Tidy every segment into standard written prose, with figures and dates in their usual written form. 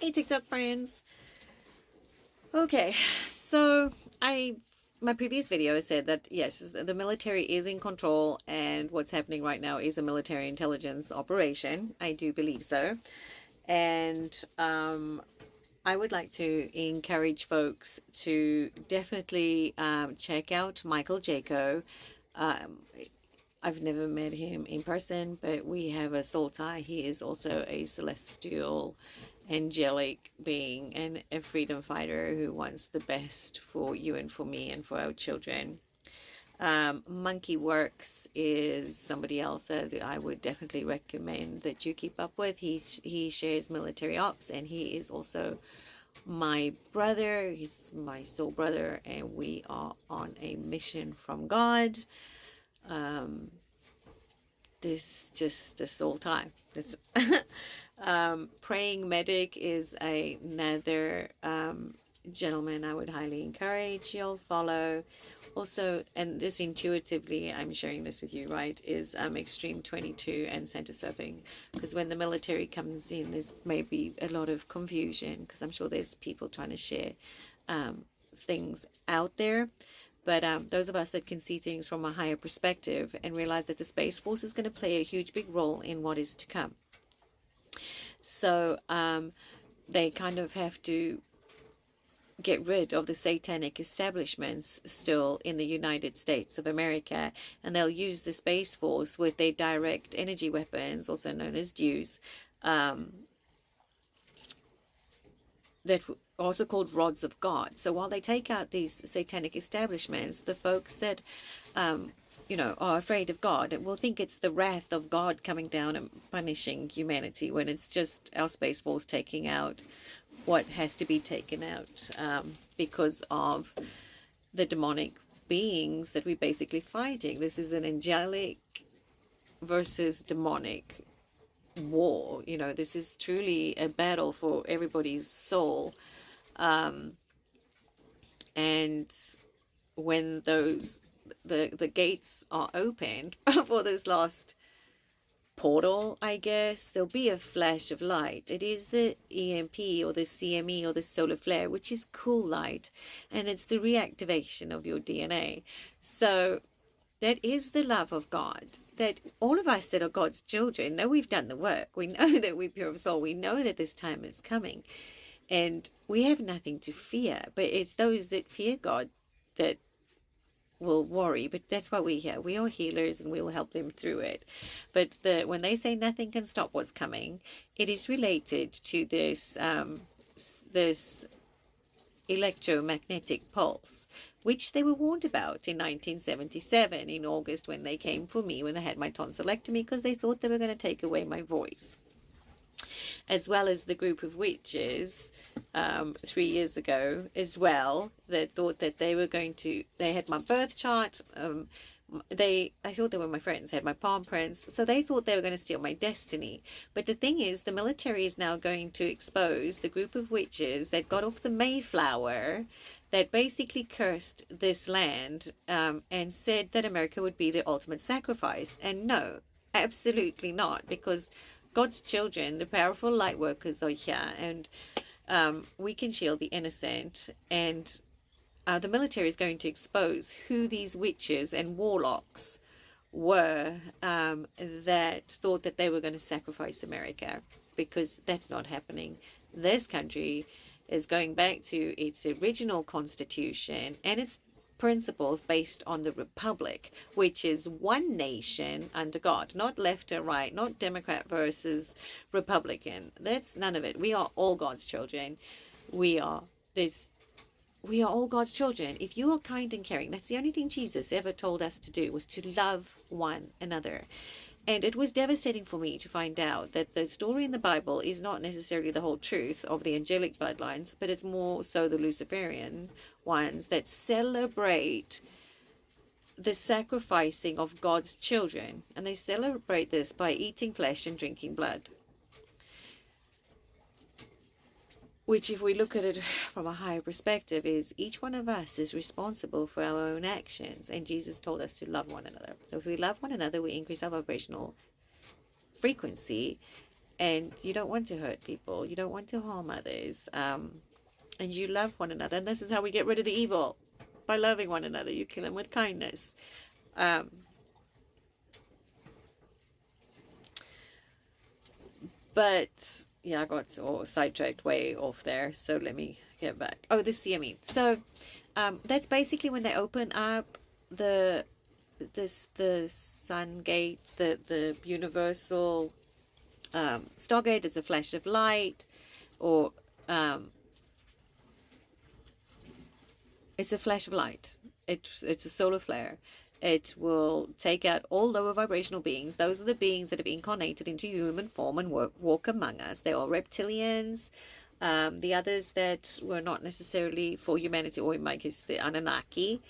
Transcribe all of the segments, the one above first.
Hey TikTok friends. Okay, so my previous video said that yes, the military is in control and what's happening right now is a military intelligence operation. I do believe so. And I would like to encourage folks to definitely check out Michael Jaco. Um, I've never met him in person, but we have a soul tie. He is also a celestial, angelic being and a freedom fighter who wants the best for you and for me and for our children. Monkey Works is somebody else that I would definitely recommend that you keep up with. He shares military ops, and he is also my brother. He's my soul brother, and we are on a mission from God. This just the soul time. This Praying Medic is another gentleman I would highly encourage you'll follow. Also, and this intuitively, I'm sharing this with you, right, is Extreme 22 and Center Surfing. Because when the military comes in, there's maybe a lot of confusion because I'm sure there's people trying to share things out there. But those of us that can see things from a higher perspective and realize that the Space Force is going to play a huge, big role in what is to come. So they kind of have to get rid of the satanic establishments still in the United States of America, and they'll use the Space Force with their direct energy weapons, also known as DEWs, that also called rods of God. So while they take out these satanic establishments, the folks that are afraid of God will think it's the wrath of God coming down and punishing humanity, when it's just our Space Force taking out what has to be taken out because of the demonic beings that we're basically fighting. This is an angelic versus demonic war. This is truly a battle for everybody's soul. And when the gates are opened for this last portal, I guess, there'll be a flash of light. It is the EMP or the CME or the solar flare, which is cool light, and it's the reactivation of your DNA. So that is the love of God, that all of us that are God's children know we've done the work. We know that we're pure of soul. We know that this time is coming, and we have nothing to fear. But it's those that fear God that will worry. But that's why we're here. We are healers, and we'll help them through it. But when they say nothing can stop what's coming, it is related to this electromagnetic pulse, which they were warned about in 1977 in August, when they came for me when I had my tonsillectomy, because they thought they were going to take away my voice. As well as the group of witches 3 years ago as well, that thought that they had my birth chart. I thought they were my friends, had my palm prints, so they thought they were going to steal my destiny. But the thing is, the military is now going to expose the group of witches that got off the Mayflower, that basically cursed this land, and said that America would be the ultimate sacrifice. And no, absolutely not, because God's children, the powerful light workers, are here, and we can shield the innocent. And the military is going to expose who these witches and warlocks were, that thought that they were going to sacrifice America, because that's not happening. This country is going back to its original constitution and its principles based on the republic, which is one nation under God, not left or right, not Democrat versus Republican. That's none of it. We are all God's children. We are all God's children. If you are kind and caring, that's the only thing Jesus ever told us to do, was to love one another. And it was devastating for me to find out that the story in the Bible is not necessarily the whole truth of the angelic bloodlines, but it's more so the Luciferian ones that celebrate the sacrificing of God's children. And they celebrate this by eating flesh and drinking blood. Which, if we look at it from a higher perspective, is each one of us is responsible for our own actions. And Jesus told us to love one another. So if we love one another, we increase our vibrational frequency, and you don't want to hurt people, you don't want to harm others, and you love one another. And this is how we get rid of the evil, by loving one another. You kill them with kindness. But yeah, I got sidetracked way off there, so let me get back. Oh, the CME. So that's basically when they open up the Sun Gate, the universal Stargate is a flash of light, or it's a flash of light. It's a solar flare. It will take out all lower vibrational beings. Those are the beings that have incarnated into human form and walk among us. They are reptilians. The others that were not necessarily for humanity, or in my case, the Anunnaki.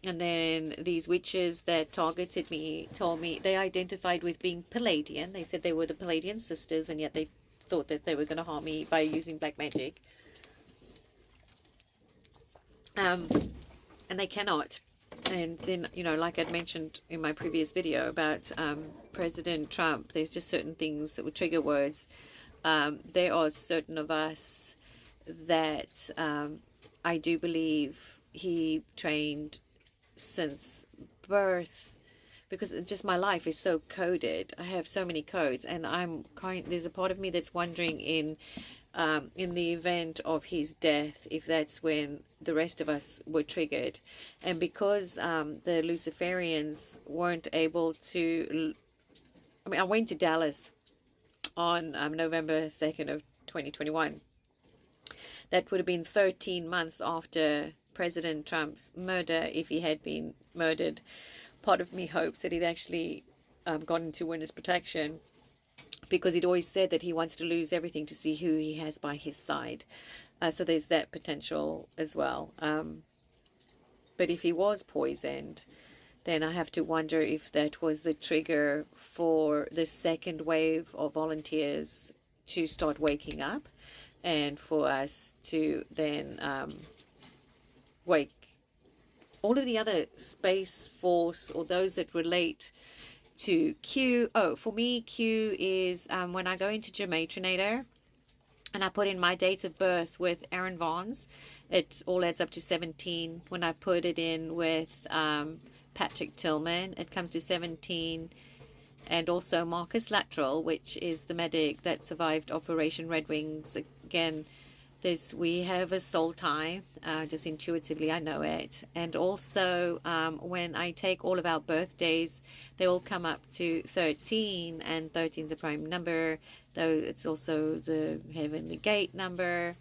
And then these witches that targeted me told me they identified with being Palladian. They said they were the Palladian sisters, and yet they thought that they were going to harm me by using black magic. And they cannot. And then, you know, like I'd mentioned in my previous video about President Trump, there's just certain things that would trigger words. There are certain of us that I do believe he trained since birth, because just my life is so coded. I have so many codes, and there's a part of me that's wondering in the event of his death, if that's when the rest of us were triggered. And because the Luciferians weren't able to, I went to Dallas on November 2nd of 2021. That would have been 13 months after President Trump's murder, if he had been murdered. Part of me hopes that he'd actually gone into witness protection, because he'd always said that he wants to lose everything to see who he has by his side. So there's that potential as well. But if he was poisoned, then I have to wonder if that was the trigger for the second wave of volunteers to start waking up, and for us to then wake all of the other Space Force, or those that relate to Q. Oh, for me, Q is when I go into Gematrinator and I put in my date of birth with Aaron Vaughn's, it all adds up to 17. When I put it in with Patrick Tillman, it comes to 17. And also Marcus Lateral, which is the medic that survived Operation Red Wings. Again, we have a soul tie, just intuitively I know it. And also when I take all of our birthdays, they all come up to 13, and 13 is a prime number, though it's also the heavenly gate number.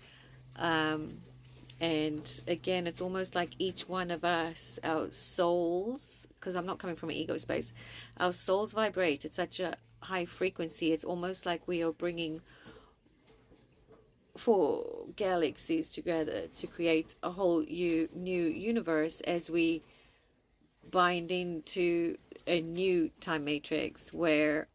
And again, it's almost like each one of us, our souls, because I'm not coming from an ego space, our souls vibrate at such a high frequency. It's almost like we are bringing 4 galaxies together to create a whole new universe, as we bind into a new time matrix where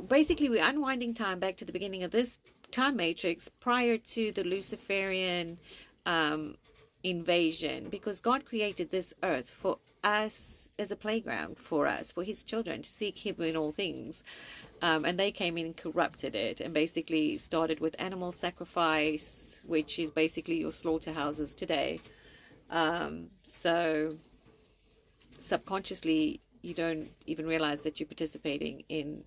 basically we're unwinding time back to the beginning of this time matrix prior to the Luciferian invasion, because God created this earth for us as a playground for us, for his children, to seek him in all things. And they came in and corrupted it, and basically started with animal sacrifice, which is basically your slaughterhouses today. So subconsciously you don't even realize that you're participating in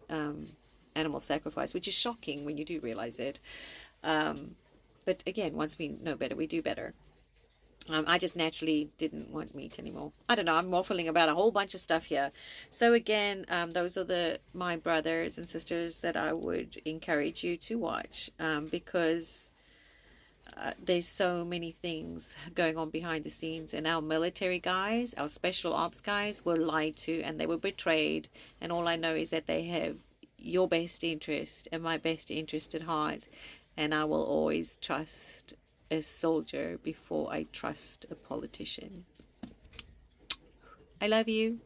animal sacrifice, which is shocking when you do realize it. But again, once we know better, we do better. I just naturally didn't want meat anymore. I don't know, I'm waffling about a whole bunch of stuff here. So again, those are my brothers and sisters that I would encourage you to watch, because there's so many things going on behind the scenes, and our military guys, our special ops guys, were lied to and they were betrayed. And all I know is that they have your best interest and my best interest at heart, and I will always trust a soldier before I trust a politician. I love you.